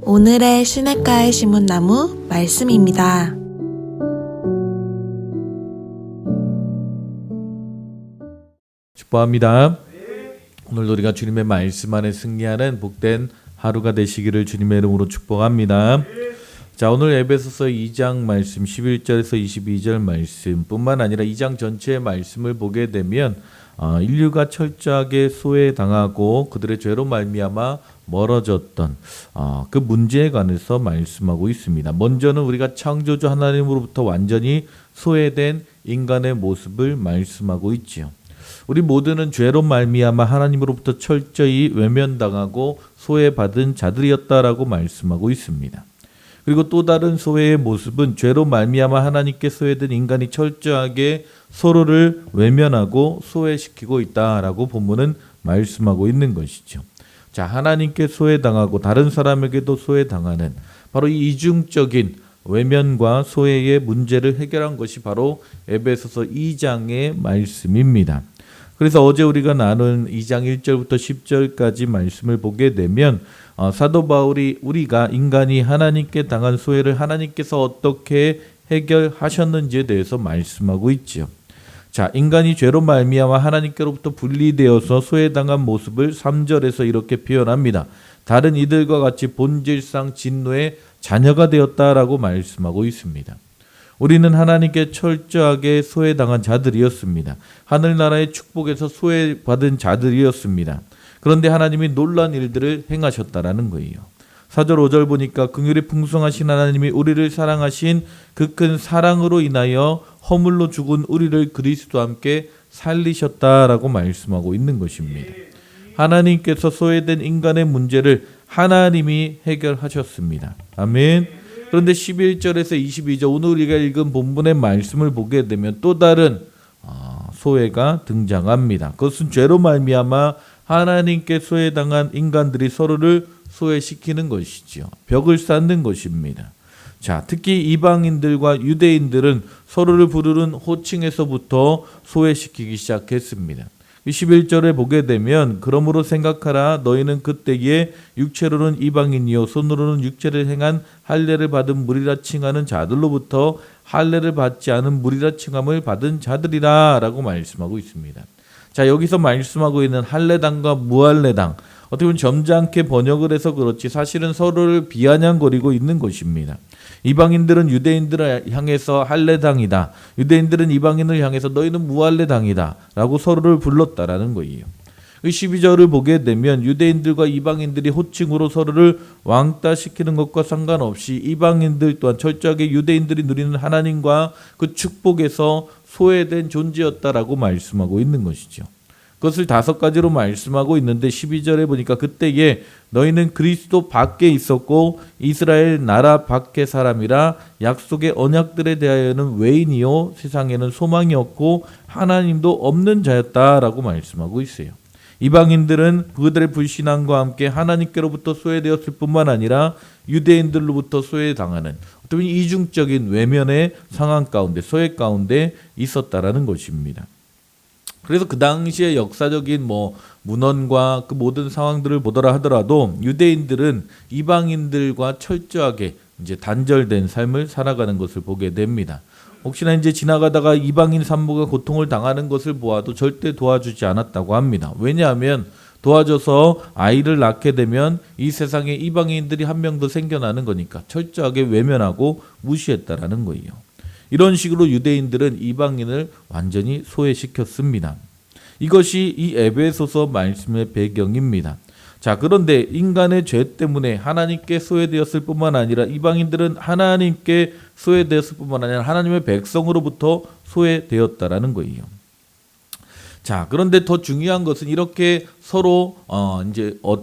오늘의 시냇가에 심은 나무 말씀입니다. 축복합니다. 오늘도 우리가 주님의 말씀 안에 승리하는 복된 하루가 되시기를 주님의 이름으로 축복합니다. 자, 오늘 에베소서 2장 말씀 11절에서 22절 말씀뿐만 아니라 2장 전체의 말씀을 보게 되면 인류가 철저하게 소외당하고 그들의 죄로 말미암아 멀어졌던 그 문제에 관해서 말씀하고 있습니다. 먼저는 우리가 창조주 하나님으로부터 완전히 소외된 인간의 모습을 말씀하고 있지요. 우리 모두는 죄로 말미암아 하나님으로부터 철저히 외면당하고 소외받은 자들이었다라고 말씀하고 있습니다. 그리고 또 다른 소외의 모습은 죄로 말미암아 하나님께 소외된 인간이 철저하게 서로를 외면하고 소외시키고 있다라고 본문은 말씀하고 있는 것이죠. 자, 하나님께 소외당하고 다른 사람에게도 소외당하는 바로 이 이중적인 외면과 소외의 문제를 해결한 것이 바로 에베소서 2장의 말씀입니다. 그래서 어제 우리가 나눈 2장 1절부터 10절까지 말씀을 보게 되면 사도 바울이 우리가 인간이 하나님께 당한 소외를 하나님께서 어떻게 해결하셨는지에 대해서 말씀하고 있지요. 자, 인간이 죄로 말미암아 하나님께로부터 분리되어서 소외당한 모습을 3절에서 이렇게 표현합니다. 다른 이들과 같이 본질상 진노의 자녀가 되었다라고 말씀하고 있습니다. 우리는 하나님께 철저하게 소외당한 자들이었습니다. 하늘나라의 축복에서 소외받은 자들이었습니다. 그런데 하나님이 놀라운 일들을 행하셨다라는 거예요. 4절 5절 보니까 긍휼이 풍성하신 하나님이 우리를 사랑하신 그 큰 사랑으로 인하여 허물로 죽은 우리를 그리스도와 함께 살리셨다라고 말씀하고 있는 것입니다. 하나님께서 소외된 인간의 문제를 하나님이 해결하셨습니다. 아멘. 그런데 11절에서 22절 오늘 우리가 읽은 본문의 말씀을 보게 되면 또 다른 소외가 등장합니다. 그것은 죄로 말미암아 하나님께 소외당한 인간들이 서로를 소외시키는 것이지요. 벽을 쌓는 것입니다. 자, 특히 이방인들과 유대인들은 서로를 부르는 호칭에서부터 소외시키기 시작했습니다. 11절에 보게 되면 그러므로 생각하라 너희는 그때에 육체로는 이방인이요 손으로는 육체를 행한 할례를 받은 무리라 칭하는 자들로부터 할례를 받지 않은 무리라 칭함을 받은 자들이라 라고 말씀하고 있습니다. 자, 여기서 말씀하고 있는 할례당과 무할례당 어떻게 보면 점잖게 번역을 해서 그렇지 사실은 서로를 비아냥거리고 있는 것입니다. 이방인들은 유대인들을 향해서 할례당이다. 유대인들은 이방인을 향해서 너희는 무할례당이다 라고 서로를 불렀다라는 거예요. 12절을 보게 되면 유대인들과 이방인들이 호칭으로 서로를 왕따시키는 것과 상관없이 이방인들 또한 철저하게 유대인들이 누리는 하나님과 그 축복에서 소외된 존재였다라고 말씀하고 있는 것이죠. 그것을 5가지로 말씀하고 있는데 12절에 보니까 그때에 너희는 그리스도 밖에 있었고 이스라엘 나라 밖의 사람이라 약속의 언약들에 대하여는 외인이요 세상에는 소망이 없고 하나님도 없는 자였다라고 말씀하고 있어요. 이방인들은 그들의 불신앙과 함께 하나님께로부터 소외되었을 뿐만 아니라 유대인들로부터 소외당하는 어떤 이중적인 외면의 상황 가운데 소외 가운데 있었다라는 것입니다. 그래서 그 당시의 역사적인 문헌과 그 모든 상황들을 보더라 하더라도 유대인들은 이방인들과 철저하게 이제 단절된 삶을 살아가는 것을 보게 됩니다. 혹시나 이제 지나가다가 이방인 산모가 고통을 당하는 것을 보아도 절대 도와주지 않았다고 합니다. 왜냐하면 도와줘서 아이를 낳게 되면 이 세상에 이방인들이 한 명 더 생겨나는 거니까 철저하게 외면하고 무시했다라는 거예요. 이런 식으로 유대인들은 이방인을 완전히 소외시켰습니다. 이것이 이 에베소서 말씀의 배경입니다. 자, 그런데 인간의 죄 때문에 하나님께 소외되었을 뿐만 아니라 이방인들은 하나님께 소외되었을 뿐만 아니라 하나님의 백성으로부터 소외되었다라는 거예요. 자, 그런데 더 중요한 것은 이렇게 서로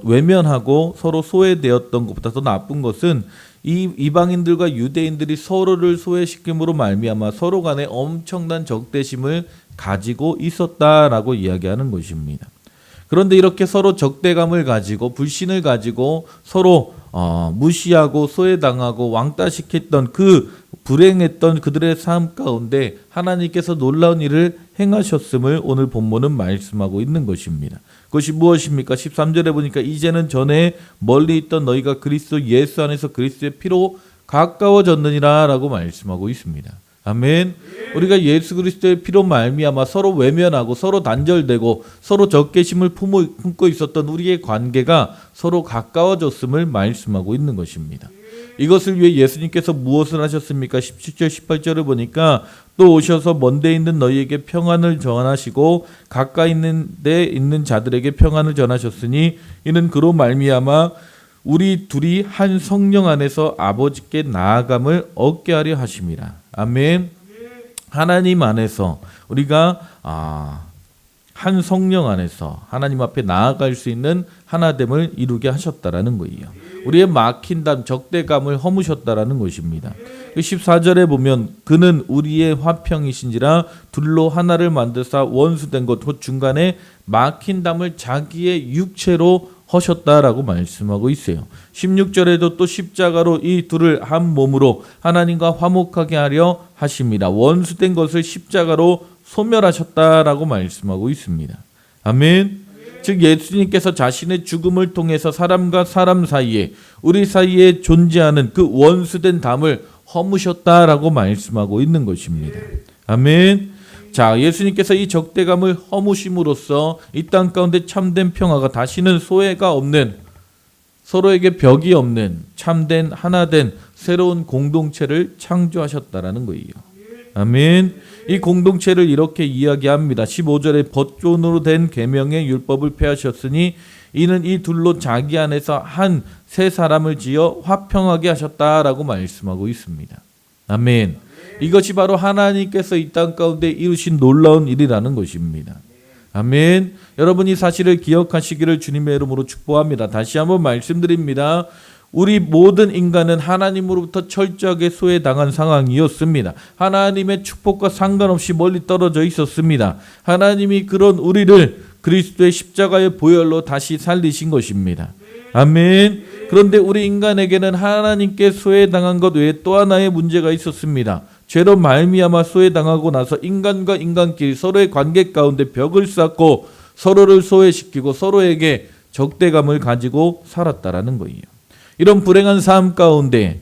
외면하고 서로 소외되었던 것보다 더 나쁜 것은 이 이방인들과 유대인들이 서로를 소외시킴으로 말미암아 서로 간에 엄청난 적대심을 가지고 있었다라고 이야기하는 것입니다. 그런데 이렇게 서로 적대감을 가지고 불신을 가지고 서로 무시하고 소외당하고 왕따시켰던 그 불행했던 그들의 삶 가운데 하나님께서 놀라운 일을 행하셨음을 오늘 본문은 말씀하고 있는 것입니다. 그것이 무엇입니까? 13절에 보니까 이제는 전에 멀리 있던 너희가 그리스도 예수 안에서 그리스도의 피로 가까워졌느니라 라고 말씀하고 있습니다. 아멘. 우리가 예수 그리스도의 피로 말미암아 서로 외면하고 서로 단절되고 서로 적개심을 품고 있었던 우리의 관계가 서로 가까워졌음을 말씀하고 있는 것입니다. 이것을 위해 예수님께서 무엇을 하셨습니까? 17절 18절을 보니까 또 오셔서 먼데 있는 너희에게 평안을 전하시고 가까이 있는 데 있는 자들에게 평안을 전하셨으니 이는 그로 말미암아 우리 둘이 한 성령 안에서 아버지께 나아감을 얻게 하려 하심이라. 아멘. 하나님 안에서 우리가 한 성령 안에서 하나님 앞에 나아갈 수 있는 하나됨을 이루게 하셨다라는 거예요. 우리의 막힌 담, 적대감을 허무셨다라는 것입니다. 14절에 보면 그는 우리의 화평이신지라 둘로 하나를 만드사 원수된 것 곧 중간에 막힌 담을 자기의 육체로 하셨다라고 말씀하고 있어요. 16절에도 또 십자가로 이 둘을 한 몸으로 하나님과 화목하게 하려 하십니다. 원수된 것을 십자가로 소멸하셨다라고 말씀하고 있습니다. 아멘. 즉 예수님께서 자신의 죽음을 통해서 사람과 사람 사이에 우리 사이에 존재하는 그 원수된 담을 허무셨다라고 말씀하고 있는 것입니다. 아멘. 자, 예수님께서 이 적대감을 허무심으로써 이 땅 가운데 참된 평화가 다시는 소외가 없는 서로에게 벽이 없는 참된 하나된 새로운 공동체를 창조하셨다라는 거예요. 아멘. 이 공동체를 이렇게 이야기합니다. 15절에 법존으로 된 계명의 율법을 폐하셨으니 이는 이 둘로 자기 안에서 한 새 사람을 지어 화평하게 하셨다라고 말씀하고 있습니다. 아멘. 이것이 바로 하나님께서 이 땅 가운데 이루신 놀라운 일이라는 것입니다. 아멘. 여러분 이 사실을 기억하시기를 주님의 이름으로 축복합니다. 다시 한번 말씀드립니다. 우리 모든 인간은 하나님으로부터 철저하게 소외당한 상황이었습니다. 하나님의 축복과 상관없이 멀리 떨어져 있었습니다. 하나님이 그런 우리를 그리스도의 십자가의 보혈로 다시 살리신 것입니다. 아멘. 그런데 우리 인간에게는 하나님께 소외당한 것 외에 또 하나의 문제가 있었습니다. 죄로 말미암아 소외당하고 나서 인간과 인간끼리 서로의 관계 가운데 벽을 쌓고 서로를 소외시키고 서로에게 적대감을 가지고 살았다라는 거예요. 이런 불행한 삶 가운데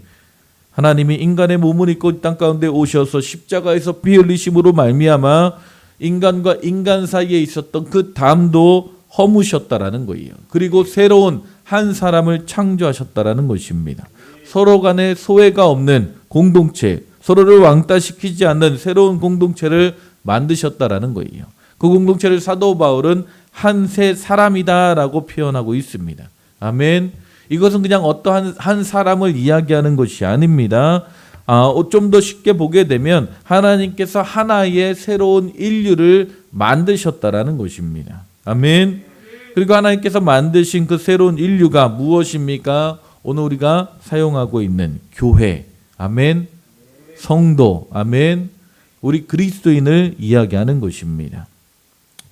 하나님이 인간의 몸을 입고 이 땅 가운데 오셔서 십자가에서 피 흘리심으로 말미암아 인간과 인간 사이에 있었던 그 담도 허무셨다라는 거예요. 그리고 새로운 한 사람을 창조하셨다라는 것입니다. 서로 간에 소외가 없는 공동체, 서로를 왕따시키지 않는 새로운 공동체를 만드셨다라는 거예요. 그 공동체를 사도 바울은 한 새 사람이다라고 표현하고 있습니다. 아멘. 이것은 그냥 어떠한 한 사람을 이야기하는 것이 아닙니다. 좀 더 쉽게 보게 되면 하나님께서 하나의 새로운 인류를 만드셨다라는 것입니다. 아멘. 그리고 하나님께서 만드신 그 새로운 인류가 무엇입니까? 오늘 우리가 사용하고 있는 교회, 아멘, 성도, 아멘, 우리 그리스도인을 이야기하는 것입니다.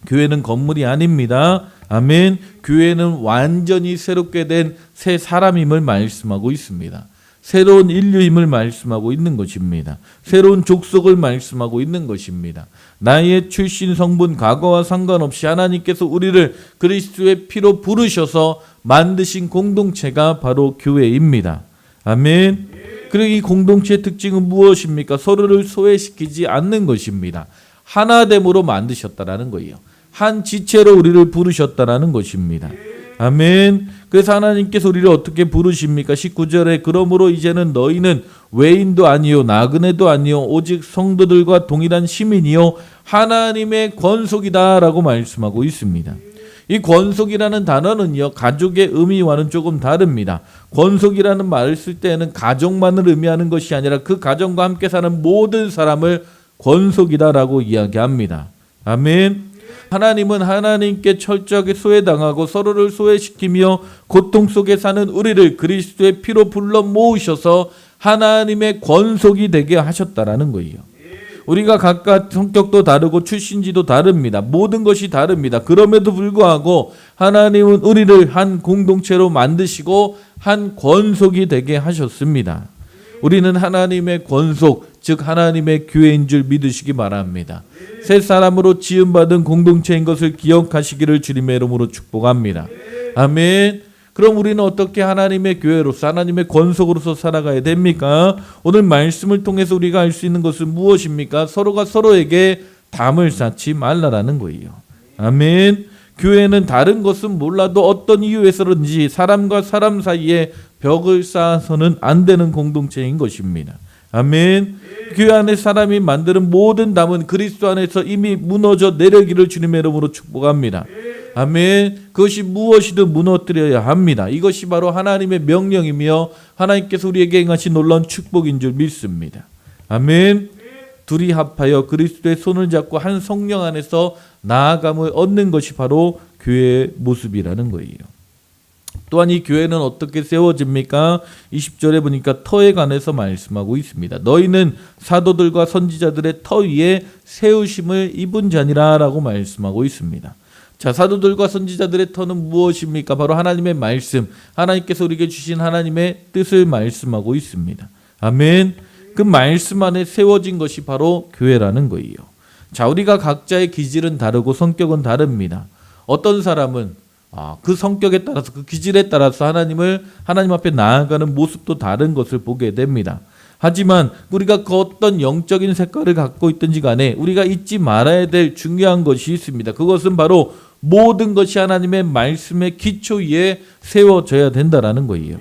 교회는 건물이 아닙니다. 아멘. 교회는 완전히 새롭게 된 새 사람임을 말씀하고 있습니다. 새로운 인류임을 말씀하고 있는 것입니다. 새로운 족속을 말씀하고 있는 것입니다. 나의 출신 성분 과거와 상관없이 하나님께서 우리를 그리스도의 피로 부르셔서 만드신 공동체가 바로 교회입니다. 아멘. 그리고 이 공동체의 특징은 무엇입니까? 서로를 소외시키지 않는 것입니다. 하나됨으로 만드셨다라는 거예요. 한 지체로 우리를 부르셨다라는 것입니다. 아멘. 그래서 하나님께서 우리를 어떻게 부르십니까? 19절에 그러므로 이제는 너희는 외인도 아니요 나그네도 아니요 오직 성도들과 동일한 시민이요 하나님의 권속이다라고 말씀하고 있습니다. 이 권속이라는 단어는요 가족의 의미와는 조금 다릅니다. 권속이라는 말을 쓸 때에는 가족만을 의미하는 것이 아니라 그 가정과 함께 사는 모든 사람을 권속이다라고 이야기합니다. 아멘. 하나님은 하나님께 철저하게 소외당하고 서로를 소외시키며 고통 속에 사는 우리를 그리스도의 피로 불러 모으셔서 하나님의 권속이 되게 하셨다라는 거예요. 우리가 각각 성격도 다르고 출신지도 다릅니다. 모든 것이 다릅니다. 그럼에도 불구하고 하나님은 우리를 한 공동체로 만드시고 한 권속이 되게 하셨습니다. 우리는 하나님의 권속, 즉 하나님의 교회인 줄 믿으시기 바랍니다. 새 사람으로 지음받은 공동체인 것을 기억하시기를 주님의 이름으로 축복합니다. 아멘. 그럼 우리는 어떻게 하나님의 교회로서 하나님의 권속으로서 살아가야 됩니까? 오늘 말씀을 통해서 우리가 알 수 있는 것은 무엇입니까? 서로가 서로에게 담을 쌓지 말라라는 거예요. 아멘. 교회는 다른 것은 몰라도 어떤 이유에서든지 사람과 사람 사이에 벽을 쌓아서는 안 되는 공동체인 것입니다. 아멘. 교회 안에 사람이 만드는 모든 담은 그리스도 안에서 이미 무너져 내려기를 주님의 이름으로 축복합니다. 아멘. 그것이 무엇이든 무너뜨려야 합니다. 이것이 바로 하나님의 명령이며 하나님께서 우리에게 행하신 놀라운 축복인 줄 믿습니다. 아멘. 둘이 합하여 그리스도의 손을 잡고 한 성령 안에서 나아감을 얻는 것이 바로 교회의 모습이라는 거예요. 또한 이 교회는 어떻게 세워집니까? 20절에 보니까 터에 관해서 말씀하고 있습니다. 너희는 사도들과 선지자들의 터 위에 세우심을 입은 자니라 라고 말씀하고 있습니다. 자, 사도들과 선지자들의 터는 무엇입니까? 바로 하나님의 말씀, 하나님께서 우리에게 주신 하나님의 뜻을 말씀하고 있습니다. 아멘. 그 말씀 안에 세워진 것이 바로 교회라는 거예요. 자, 우리가 각자의 기질은 다르고 성격은 다릅니다. 어떤 사람은 그 성격에 따라서 그 기질에 따라서 하나님 앞에 나아가는 모습도 다른 것을 보게 됩니다. 하지만 우리가 그 어떤 영적인 색깔을 갖고 있든지 간에 우리가 잊지 말아야 될 중요한 것이 있습니다. 그것은 바로 모든 것이 하나님의 말씀의 기초 위에 세워져야 된다라는 거예요.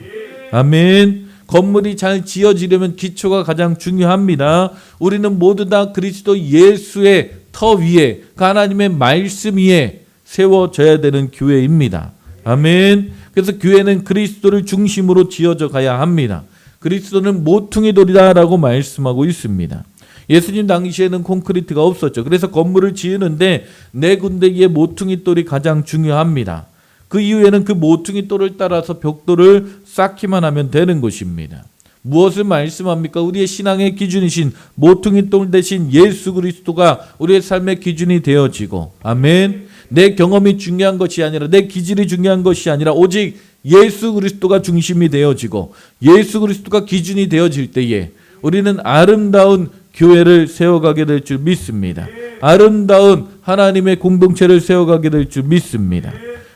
아멘. 건물이 잘 지어지려면 기초가 가장 중요합니다. 우리는 모두 다 그리스도 예수의 터 위에 그 하나님의 말씀 위에 세워져야 되는 교회입니다. 아멘. 그래서 교회는 그리스도를 중심으로 지어져 가야 합니다. 그리스도는 모퉁이 돌이다라고 말씀하고 있습니다. 예수님 당시에는 콘크리트가 없었죠. 그래서 건물을 지으는데 네 군데의 모퉁이 돌이 가장 중요합니다. 그 이후에는 그 모퉁이 돌을 따라서 벽돌을 쌓기만 하면 되는 것입니다. 무엇을 말씀합니까? 우리의 신앙의 기준이신 모퉁이 돌 대신 예수 그리스도가 우리의 삶의 기준이 되어지고, 아멘. 내 경험이 중요한 것이 아니라 내 기질이 중요한 것이 아니라 오직 예수 그리스도가 중심이 되어지고 예수 그리스도가 기준이 되어질 때에 우리는 아름다운 교회를 세워가게 될 줄 믿습니다. 아름다운 하나님의 공동체를 세워가게 될 줄 믿습니다.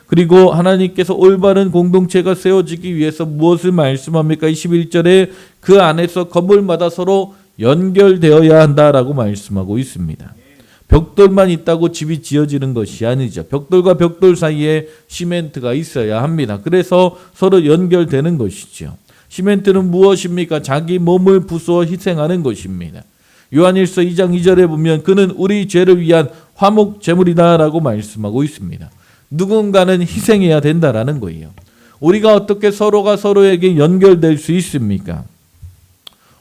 그리고 하나님께서 올바른 공동체가 세워지기 위해서 무엇을 말씀합니까? 21절에 그 안에서 건물마다 서로 연결되어야 한다라고 말씀하고 있습니다. 벽돌만 있다고 집이 지어지는 것이 아니죠. 벽돌과 벽돌 사이에 시멘트가 있어야 합니다. 그래서 서로 연결되는 것이죠. 시멘트는 무엇입니까? 자기 몸을 부수어 희생하는 것입니다. 요한일서 2장 2절에 보면 그는 우리 죄를 위한 화목 제물이다라고 말씀하고 있습니다. 누군가는 희생해야 된다라는 거예요. 우리가 어떻게 서로가 서로에게 연결될 수 있습니까?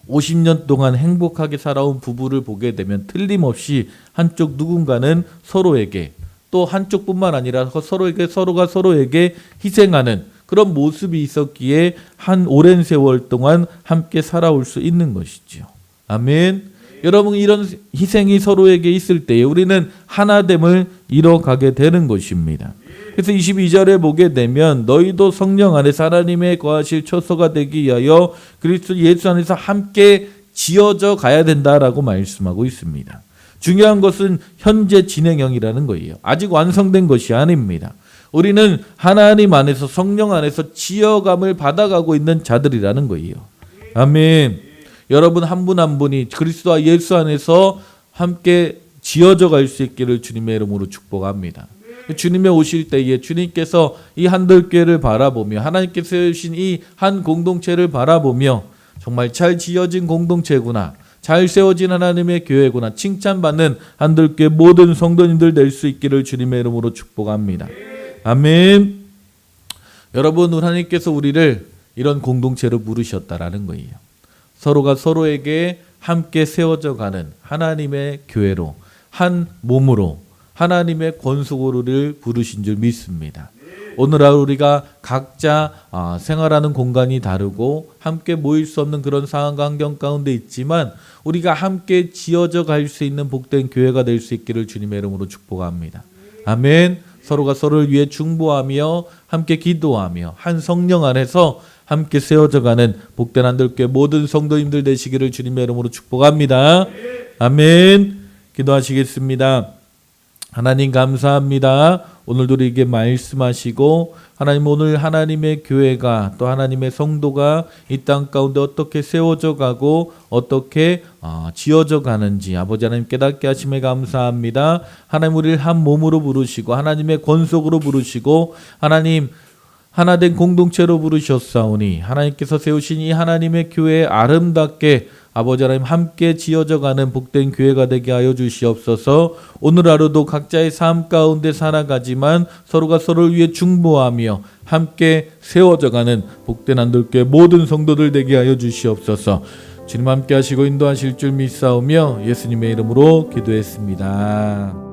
50년 동안 행복하게 살아온 부부를 보게 되면 틀림없이 한쪽 누군가는 서로에게 또 한쪽뿐만 아니라 서로가 서로에게 희생하는 그런 모습이 있었기에 한 오랜 세월 동안 함께 살아올 수 있는 것이죠. 아멘. 여러분, 이런 희생이 서로에게 있을 때에 우리는 하나됨을 이뤄가게 되는 것입니다. 그래서 22절에 보게 되면 너희도 성령 안에서 하나님의 거하실 처소가 되기 위하여 그리스도 예수 안에서 함께 지어져 가야 된다라고 말씀하고 있습니다. 중요한 것은 현재 진행형이라는 거예요. 아직 완성된 것이 아닙니다. 우리는 하나님 안에서 성령 안에서 지어감을 받아가고 있는 자들이라는 거예요. 아멘. 여러분 한 분 한 분이 그리스도와 예수 안에서 함께 지어져 갈 수 있기를 주님의 이름으로 축복합니다. 주님의 오실 때에 주님께서 이 한들교회를 바라보며 하나님께서 세우신 이 한 공동체를 바라보며 정말 잘 지어진 공동체구나, 잘 세워진 하나님의 교회구나 칭찬받는 한들교회 모든 성도님들 될 수 있기를 주님의 이름으로 축복합니다. 아멘. 여러분, 하나님께서 우리를 이런 공동체로 부르셨다라는 거예요. 서로가 서로에게 함께 세워져 가는 하나님의 교회로, 한 몸으로 하나님의 권속으로를 부르신 줄 믿습니다. 오늘 하루 우리가 각자 생활하는 공간이 다르고 함께 모일 수 없는 그런 상황과 환경 가운데 있지만 우리가 함께 지어져 갈 수 있는 복된 교회가 될 수 있기를 주님의 이름으로 축복합니다. 아멘. 서로가 서로를 위해 중보하며 함께 기도하며 한 성령 안에서 함께 세워져가는 복된 한들교회 모든 성도님들 되시기를 주님의 이름으로 축복합니다. 아멘. 기도하시겠습니다. 하나님 감사합니다. 오늘도 우리에게 말씀하시고 하나님 오늘 하나님의 교회가 또 하나님의 성도가 이 땅 가운데 어떻게 세워져 가고 어떻게 지어져 가는지 아버지 하나님 깨닫게 하심에 감사합니다. 하나님 우리를 한 몸으로 부르시고 하나님의 권속으로 부르시고 하나님 하나된 공동체로 부르셨사오니 하나님께서 세우신 이 하나님의 교회에 아름답게 아버지 하나님 함께 지어져가는 복된 교회가 되게 하여 주시옵소서. 오늘 하루도 각자의 삶 가운데 살아가지만 서로가 서로를 위해 중보하며 함께 세워져가는 복된 한들교회 모든 성도들 되게 하여 주시옵소서. 주님 함께 하시고 인도하실 줄 믿사오며 예수님의 이름으로 기도했습니다.